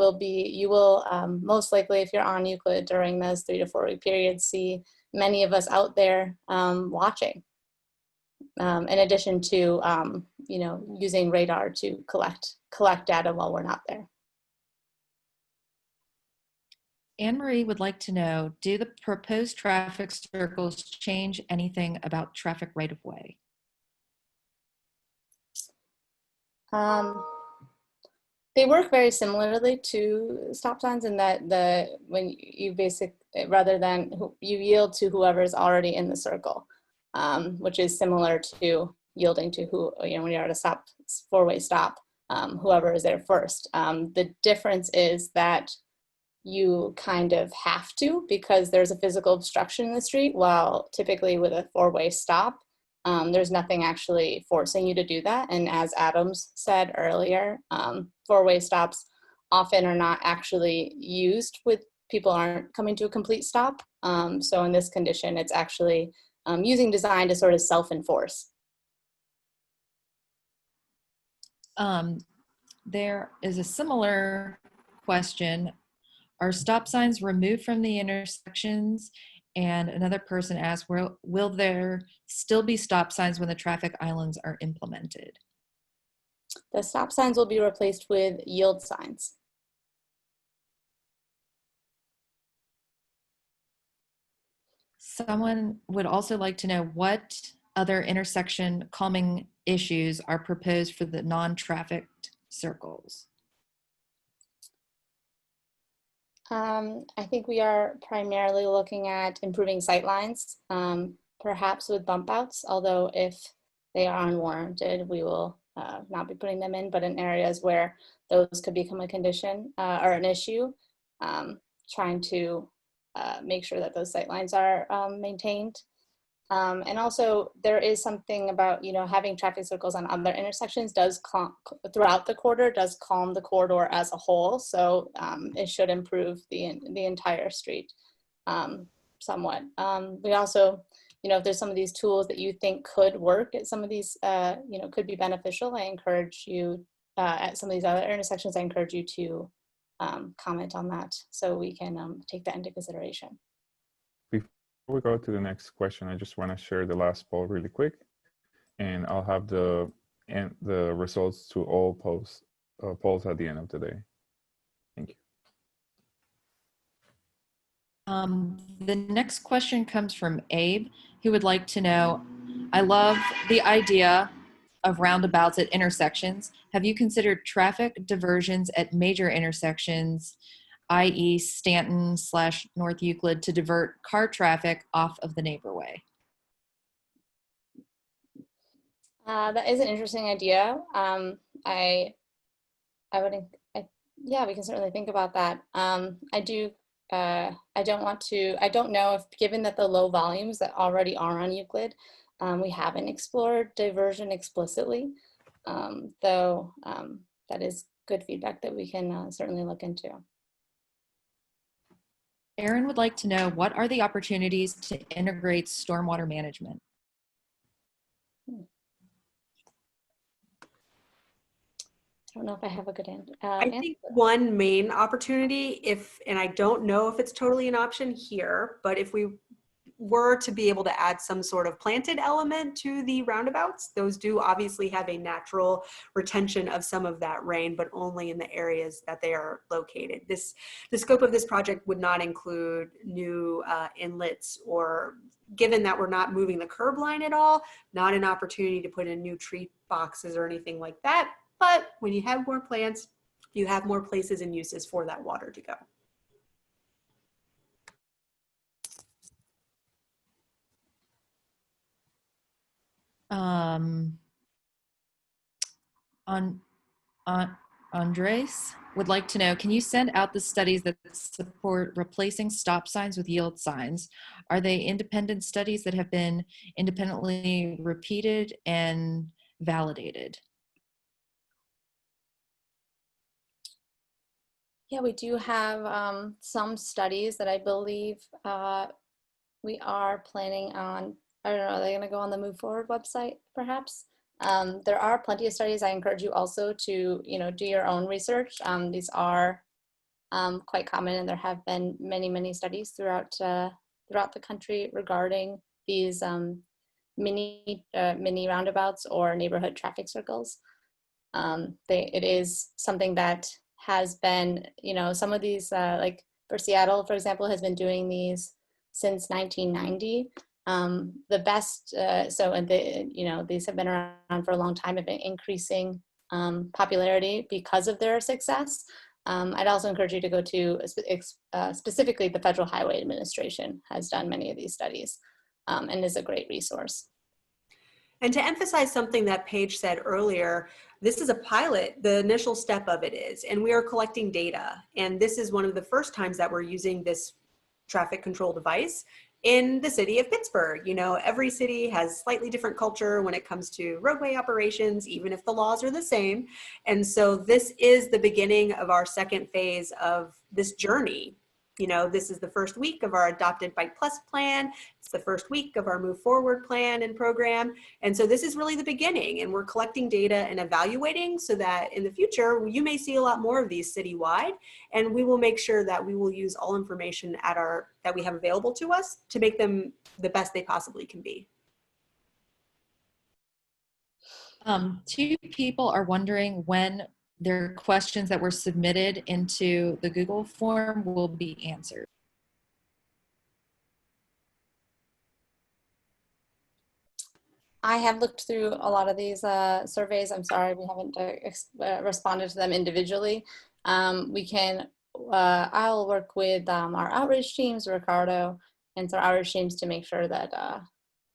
will most likely, if you're on Euclid during this 3 to 4 week period, see many of us out there watching. In addition to, using radar to collect data while we're not there. Anne-Marie would like to know, do the proposed traffic circles change anything about traffic right-of-way? They work very similarly to stop signs in that when you rather than you yield to whoever's already in the circle, which is similar to yielding to when you're at a four-way stop, whoever is there first. The difference is that you kind of have to, because there's a physical obstruction in the street, while typically with a four-way stop, there's nothing actually forcing you to do that. And as Adams said earlier, four-way stops often are not actually used with people aren't coming to a complete stop. So in this condition, it's actually using design to sort of self-enforce. There is a similar question. Are stop signs removed from the intersections? And another person asked, will there still be stop signs when the traffic islands are implemented? The stop signs will be replaced with yield signs. Someone would also like to know what other intersection calming issues are proposed for the non-trafficked circles. I think we are primarily looking at improving sightlines, perhaps with bump outs, although if they are unwarranted, we will not be putting them in, but in areas where those could become a condition or an issue, trying to make sure that those sightlines are maintained. And also there is something about, having traffic circles on other intersections does throughout the corridor, does calm the corridor as a whole. So it should improve the entire street somewhat. We also, if there's some of these tools that you think could work at some of these, could be beneficial, I encourage you at some of these other intersections, I encourage you to comment on that so we can take that into consideration. Before we go to the next question, I just want to share the last poll really quick, and I'll have the results to all polls at the end of the day. Thank you. The next question comes from Abe, who would like to know, I love the idea of roundabouts at intersections. Have you considered traffic diversions at major intersections, i.e. Stanton/North Euclid, to divert car traffic off of the Neighborway? That is an interesting idea. Yeah, we can certainly think about that. I don't know if, given that the low volumes that already are on Euclid, we haven't explored diversion explicitly, though that is good feedback that we can certainly look into. Aaron would like to know, what are the opportunities to integrate stormwater management? I don't know if I have a good answer. I think one main opportunity, and I don't know if it's totally an option here, but if we were to be able to add some sort of planted element to the roundabouts, those do obviously have a natural retention of some of that rain, but only in the areas that they are located. The scope of this project would not include new inlets, or, given that we're not moving the curb line at all, not an opportunity to put in new tree boxes or anything like that. But when you have more plants, you have more places and uses for that water to go. Andres would like to know, can you send out the studies that support replacing stop signs with yield signs? Are they independent studies that have been independently repeated and validated? Yeah, we do have some studies that I believe we are planning on. I don't know, are they going to go on the Move Forward website, perhaps? There are plenty of studies. I encourage you also to, do your own research. These are quite common, and there have been many, many studies throughout the country regarding these mini roundabouts or neighborhood traffic circles. It is something that has been, some of these, like for Seattle, for example, has been doing these since 1990. The best, these have been around for a long time, have been increasing popularity because of their success. I'd also encourage you to go to, specifically the Federal Highway Administration has done many of these studies and is a great resource. And to emphasize something that Paige said earlier, this is a pilot. The initial step of it is, and we are collecting data. And this is one of the first times that we're using this traffic control device in the city of Pittsburgh. Every city has slightly different culture when it comes to roadway operations, even if the laws are the same. And so this is the beginning of our second phase of this journey you know, this is the first week of our Adopted Bike Plus plan. It's the first week of our Move Forward plan and program. And so this is really the beginning, and we're collecting data and evaluating so that in the future, you may see a lot more of these citywide, and we will make sure that we will use all information that we have available to us to make them the best they possibly can be. Two people are wondering when their questions that were submitted into the Google form will be answered. I have looked through a lot of these surveys. I'm sorry we haven't responded to them individually. I'll work with our outreach teams, Ricardo, and our outreach teams to make sure that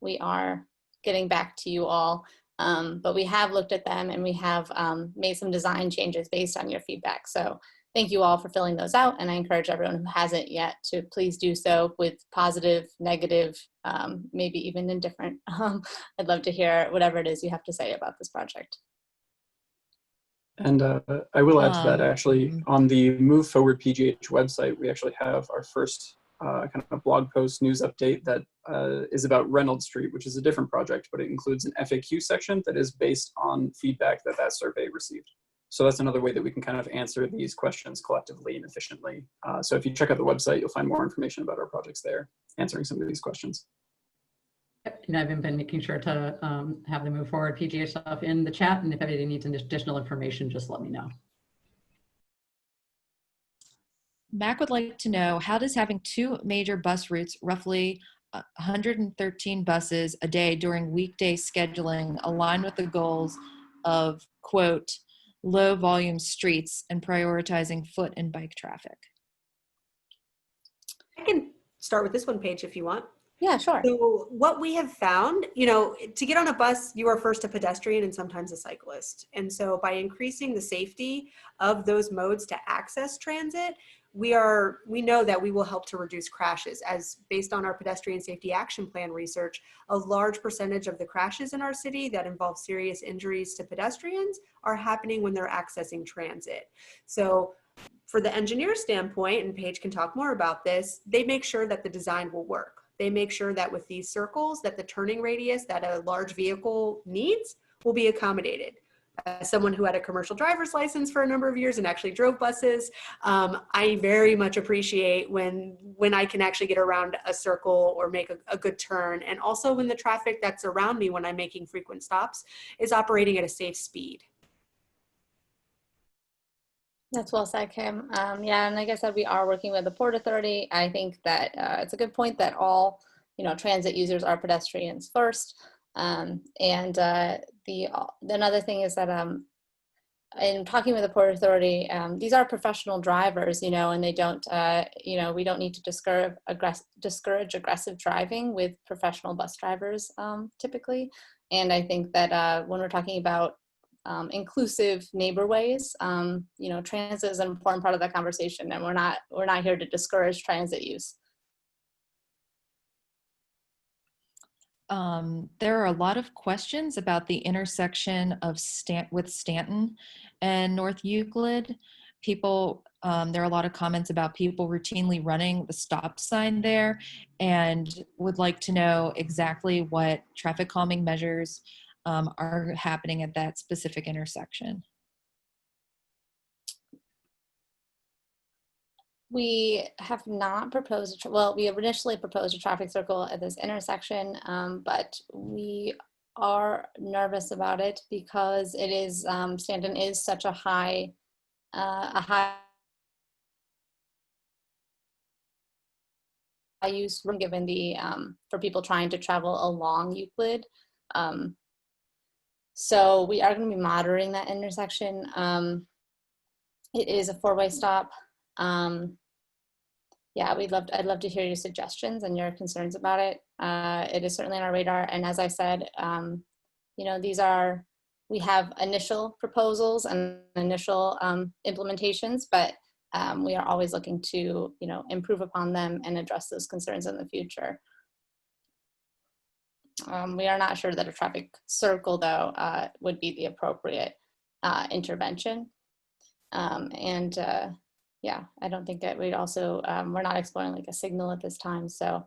we are getting back to you all. But we have looked at them, and we have made some design changes based on your feedback. So thank you all for filling those out, and I encourage everyone who hasn't yet to please do so with positive, negative, maybe even indifferent. I'd love to hear whatever it is you have to say about this project. And I will add to that, actually, on the Move Forward PGH website, we actually have our first kind of blog post news update that is about Reynolds Street, which is a different project, but it includes an FAQ section that is based on feedback that survey received. So that's another way that we can kind of answer these questions collectively and efficiently. So if you check out the website, you'll find more information about our projects there, answering some of these questions. And I've been making sure to have the Move Forward PGH stuff in the chat, and if anybody needs additional information, just let me know. Mac would like to know, how does having two major bus routes, roughly 113 buses a day during weekday scheduling, align with the goals of, quote, low volume streets and prioritizing foot and bike traffic? I can start with this one, Paige, if you want. Yeah, sure. So what we have found, you know, to get on a bus, you are first a pedestrian and sometimes a cyclist. And so by increasing the safety of those modes to access transit, we know that we will help to reduce crashes, as based on our pedestrian safety action plan research, a large percentage of the crashes in our city that involve serious injuries to pedestrians are happening when they're accessing transit. So for the engineer standpoint, and Paige can talk more about this, they make sure that the design will work. They make sure that with these circles, that the turning radius that a large vehicle needs will be accommodated. As someone who had a commercial driver's license for a number of years and actually drove buses, I very much appreciate when I can actually get around a circle or make a good turn. And also when the traffic that's around me when I'm making frequent stops is operating at a safe speed. That's well said, Kim. Yeah, and like I said, we are working with the Port Authority. I think that it's a good point that all, transit users are pedestrians first. Another thing is that in talking with the Port Authority, these are professional drivers, and they don't, we don't need to discourage aggressive driving with professional bus drivers typically. And I think that when we're talking about inclusive neighborways, transit is an important part of that conversation, and we're not here to discourage transit use. There are a lot of questions about the intersection of with Stanton and North Euclid. People, there are a lot of comments about people routinely running the stop sign there, and would like to know exactly what traffic calming measures are happening at that specific intersection. We have not proposed, we initially proposed a traffic circle at this intersection, but we are nervous about it because it is, Stanton is such a high use room given the, for people trying to travel along Euclid. So we are going to be monitoring that intersection. It is a four-way stop. Yeah, I'd love to hear your suggestions and your concerns about it. It is certainly on our radar. And as I said, we have initial proposals and initial implementations, but we are always looking to, improve upon them and address those concerns in the future. We are not sure that a traffic circle, though, would be the appropriate intervention. yeah, I don't think that we'd also, we're not exploring like a signal at this time. So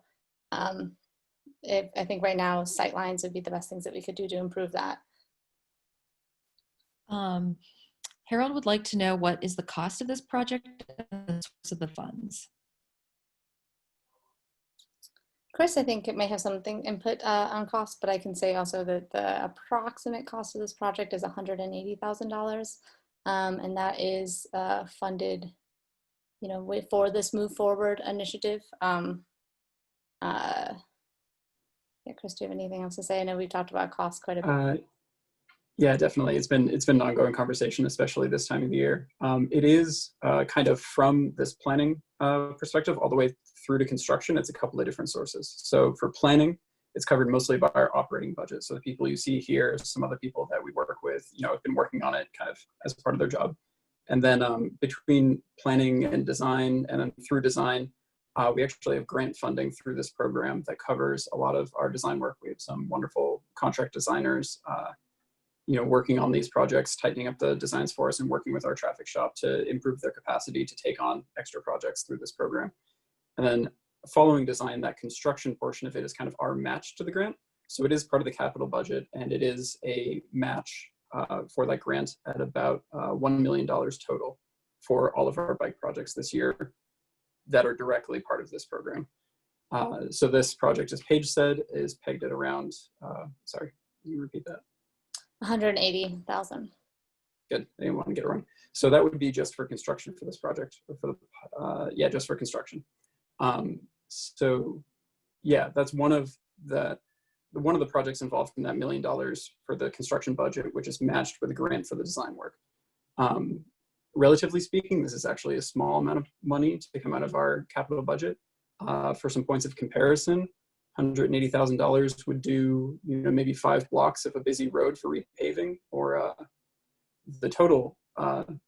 I think right now sight lines would be the best things that we could do to improve that. Harold would like to know what is the cost of this project and the source of the funds. Chris, I think it may have something input on cost, but I can say also that the approximate cost of this project is $180,000. And that is funded, you know, for this Move Forward initiative. Yeah, Chris, do you have anything else to say? I know we've talked about cost quite a bit. Yeah, definitely. It's been an ongoing conversation, especially this time of the year. It is kind of from this planning perspective all the way through to construction. It's a couple of different sources. So for planning, it's covered mostly by our operating budget. So the people you see here, some other people that we work with, you know, have been working on it kind of as part of their job. And then between planning and design, and then through design, we actually have grant funding through this program that covers a lot of our design work. We have some wonderful contract designers, you know, working on these projects, tightening up the designs for us and working with our traffic shop to improve their capacity to take on extra projects through this program. And then following design, that construction portion of it is kind of our match to the grant. So it is part of the capital budget, and it is a match for that grant at about $1 million total for all of our bike projects this year that are directly part of this program. So this project, as Paige said, is pegged at around, sorry, can you repeat that? 180,000. Good, I didn't want to get it wrong. So that would be just for construction for this project, or for the, yeah, just for construction. So yeah, that's one of the projects involved in that $1 million for the construction budget, which is matched with a grant for the design work. Relatively speaking, this is actually a small amount of money to come out of our capital budget. For some points of comparison, $180,000 would do, you know, maybe 5 blocks of a busy road for repaving, or the total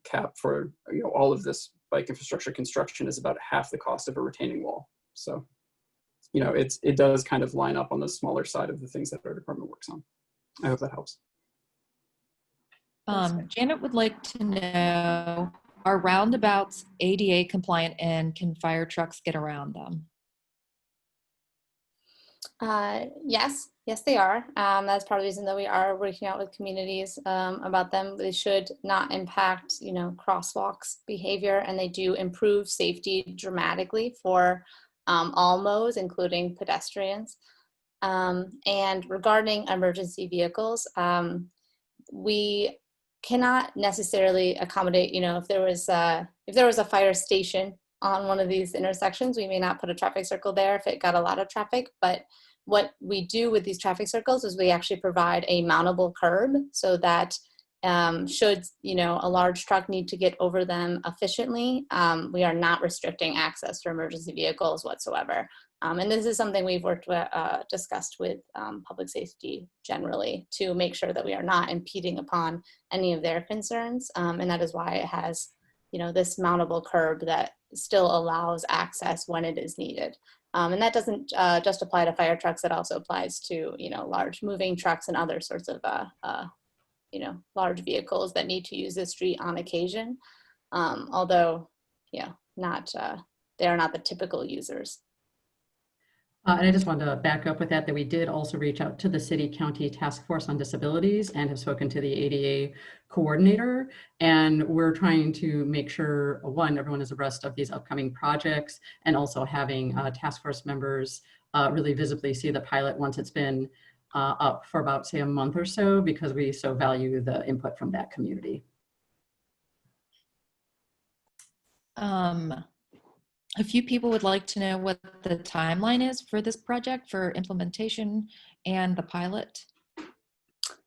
cap for, you know, all of this bike infrastructure construction is about half the cost of a retaining wall. So, you know, it does kind of line up on the smaller side of the things that our department works on. I hope that helps. Janet would like to know, are roundabouts ADA compliant and can fire trucks get around them? Yes, they are. That's part of the reason that we are working out with communities about them. They should not impact, you know, crosswalks behavior, and they do improve safety dramatically for all modes, including pedestrians. And regarding emergency vehicles, we cannot necessarily accommodate, you know, if there was a fire station on one of these intersections, we may not put a traffic circle there if it got a lot of traffic. But what we do with these traffic circles is we actually provide a mountable curb, so that should, you know, a large truck need to get over them efficiently, we are not restricting access for emergency vehicles whatsoever. And this is something we've discussed with public safety generally, to make sure that we are not impeding upon any of their concerns. And that is why it has, you know, this mountable curb that still allows access when it is needed. And that doesn't just apply to fire trucks, it also applies to, you know, large moving trucks and other sorts of, you know, large vehicles that need to use the street on occasion. Although, yeah, they are not the typical users. And I just wanted to back up with that we did also reach out to the City County Task Force on Disabilities and have spoken to the ADA coordinator. And we're trying to make sure, one, everyone is abreast of these upcoming projects, and also having task force members really visibly see the pilot once it's been up for about, say, a month or so, because we so value the input from that community. A few people would like to know what the timeline is for this project, for implementation and the pilot.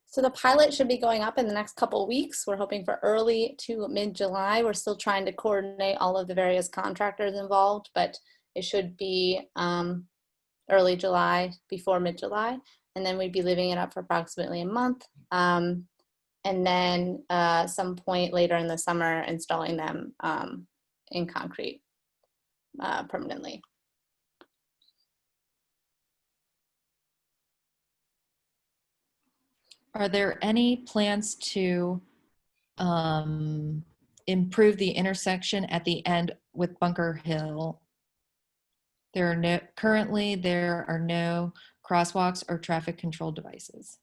So the pilot should be going up in the next couple of weeks. We're hoping for early to mid-July. We're still trying to coordinate all of the various contractors involved, but it should be early July, before mid-July. And then we'd be leaving it up for approximately a month. And then some point later in the summer, installing them in concrete permanently. Are there any plans to improve the intersection at the end with Bunker Hill. Currently there are no crosswalks or traffic control devices.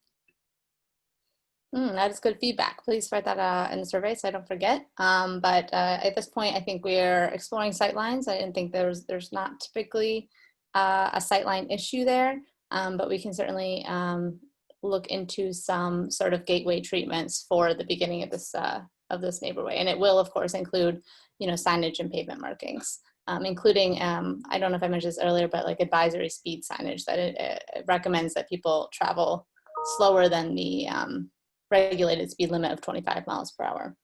That is good feedback. Please write that in the survey so I don't forget. But at this point, I think we're exploring sightlines. I didn't think there's not typically a sightline issue there, but we can certainly look into some sort of gateway treatments for the beginning of this neighborway, and it will, of course, include signage and pavement markings, including I don't know if I mentioned this earlier, but like advisory speed signage that it recommends that people travel slower than the regulated speed limit of 25 miles per hour.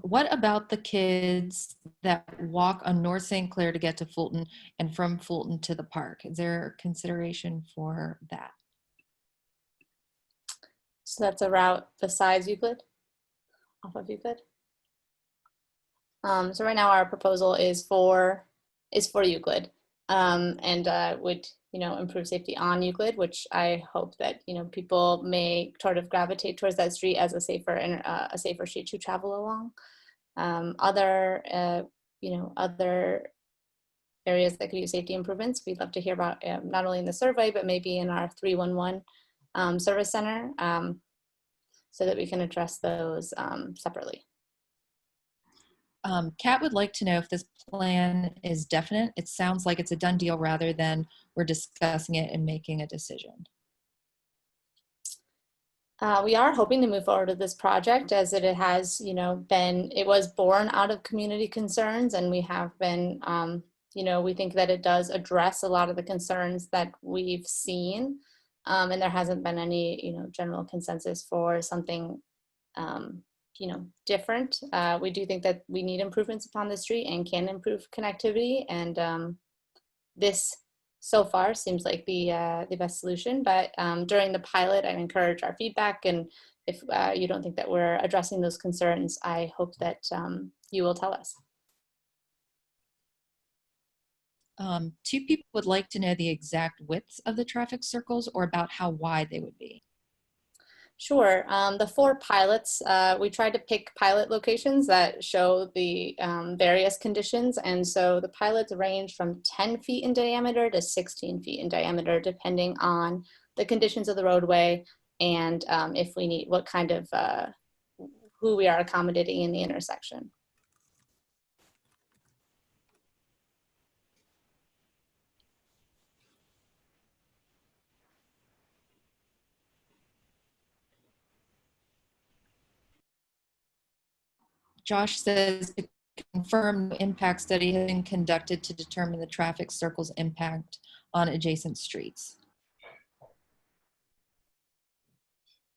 What about the kids that walk on North St. Clair to get to Fulton and from Fulton to the park? Is there consideration for that? So that's a route besides Euclid, off of Euclid. So right now our proposal is for Euclid, and would improve safety on Euclid, which I hope that people may sort of gravitate towards that street as a safer street to travel along. Other areas that could use safety improvements, we'd love to hear about, not only in the survey but maybe in our 311 service center, so that we can address those separately. Kat would like to know if this plan is definite. It sounds like it's a done deal rather than we're discussing it and making a decision. We are hoping to move forward with this project, as it has, it was born out of community concerns, and we have been, we think that it does address a lot of the concerns that we've seen, and there hasn't been any, general consensus for something different. We do think that we need improvements upon the street and can improve connectivity, and this so far seems like the best solution. But during the pilot, I encourage our feedback, and if you don't think that we're addressing those concerns, I hope that you will tell us. Two people would like to know the exact widths of the traffic circles or about how wide they would be. Sure. The 4 pilots, we tried to pick pilot locations that show the various conditions. And so the pilots range from 10 feet in diameter to 16 feet in diameter, depending on the conditions of the roadway and if we need, what kind of, who we are accommodating in the intersection. Josh says to confirm the impact study has been conducted to determine the traffic circle's impact on adjacent streets.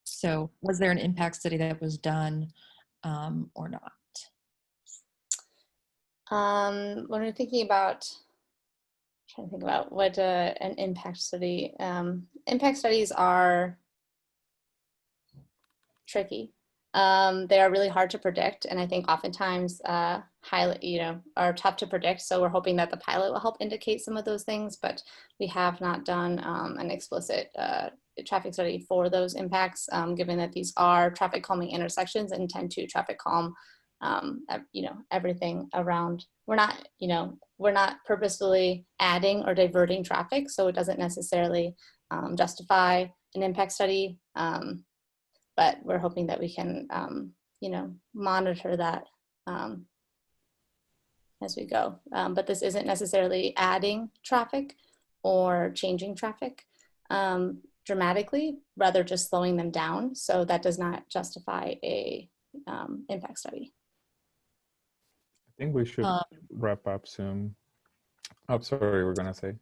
So was there an impact study that was done or not? When we're thinking about, trying to think about what an impact study, impact studies are tricky. They are really hard to predict, and I think oftentimes highly, are tough to predict. So we're hoping that the pilot will help indicate some of those things, but we have not done an explicit traffic study for those impacts, given that these are traffic calming intersections and tend to traffic calm, everything around. We're not purposefully adding or diverting traffic, so it doesn't necessarily justify an impact study. But we're hoping that we can, monitor that as we go. But this isn't necessarily adding traffic or changing traffic dramatically, rather just slowing them down. So that does not justify a impact study. I think we should wrap up soon. Oh, sorry, we're gonna say.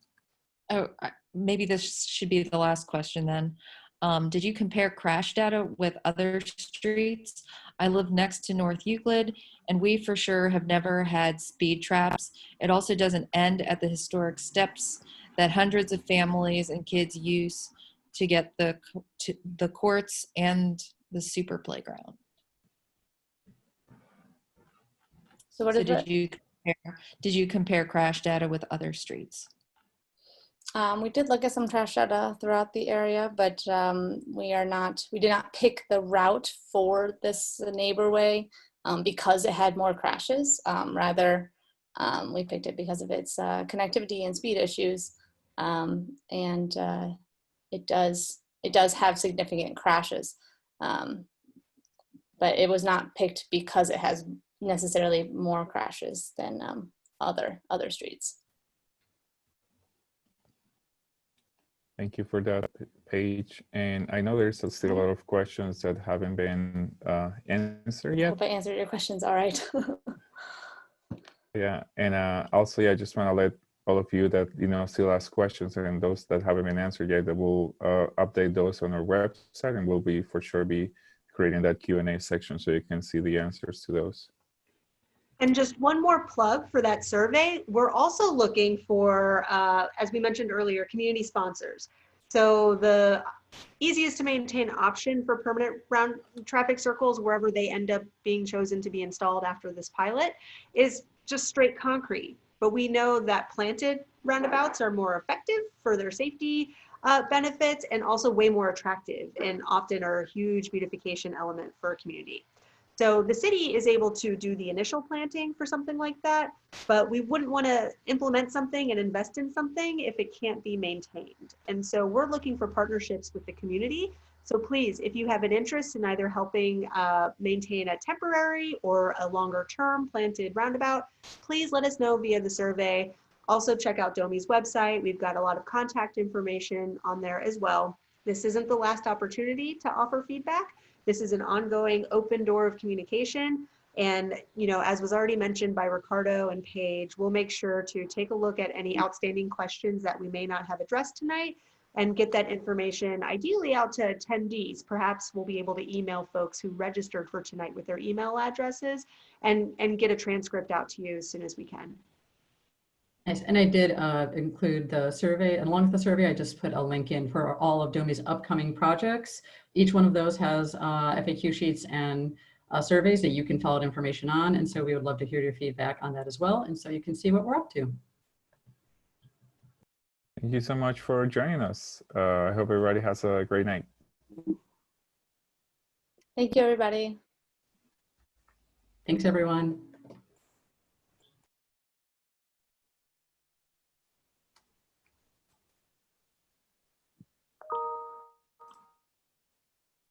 Oh, maybe this should be the last question then. Did you compare crash data with other streets? I live next to North Euclid, and we for sure have never had speed traps. It also doesn't end at the historic steps that hundreds of families and kids use to get to the courts and the super playground. So what So is it? did you compare crash data with other streets? We did look at some trash data throughout the area, but we did not pick the route for this Neighborway because it had more crashes. Rather, we picked it because of its connectivity and speed issues. It does have significant crashes, but it was not picked because it has necessarily more crashes than other streets. Thank you for that, Paige. And I know there's still a lot of questions that haven't been answered I yet. hope I answered your questions all right. Yeah, and also, yeah, I just want to let all of you that still ask questions, and those that haven't been answered yet, that we'll update those on our website, and we'll be for sure be creating that Q&A section so you can see the answers to those. And just one more plug for that survey. We're also looking for, as we mentioned earlier, community sponsors. So the easiest to maintain option for permanent round traffic circles, wherever they end up being chosen to be installed after this pilot, is just straight concrete. But we know that planted roundabouts are more effective for their safety benefits, and also way more attractive, and often are a huge beautification element for a community. So the city is able to do the initial planting for something like that, but we wouldn't want to implement something and invest in something if it can't be maintained. And so we're looking for partnerships with the community. So please, if you have an interest in either helping maintain a temporary or a longer term planted roundabout, please let us know via the survey. Also check out DOMI's website. We've got a lot of contact information on there as well. This isn't the last opportunity to offer feedback. This is an ongoing open door of communication. And, as was already mentioned by Ricardo and Paige, we'll make sure to take a look at any outstanding questions that we may not have addressed tonight and get that information ideally out to attendees. Perhaps we'll be able to email folks who registered for tonight with their email addresses and get a transcript out to you as soon as we can. Nice. And I did include the survey, and along with the survey, I just put a link in for all of DOMI's upcoming projects. Each one of those has FAQ sheets and surveys that you can fill out information on. And so we would love to hear your feedback on that as well. And so you can see what we're up to. Thank you so much for joining us. I hope everybody has a great night. Thank you, everybody. Thanks, everyone.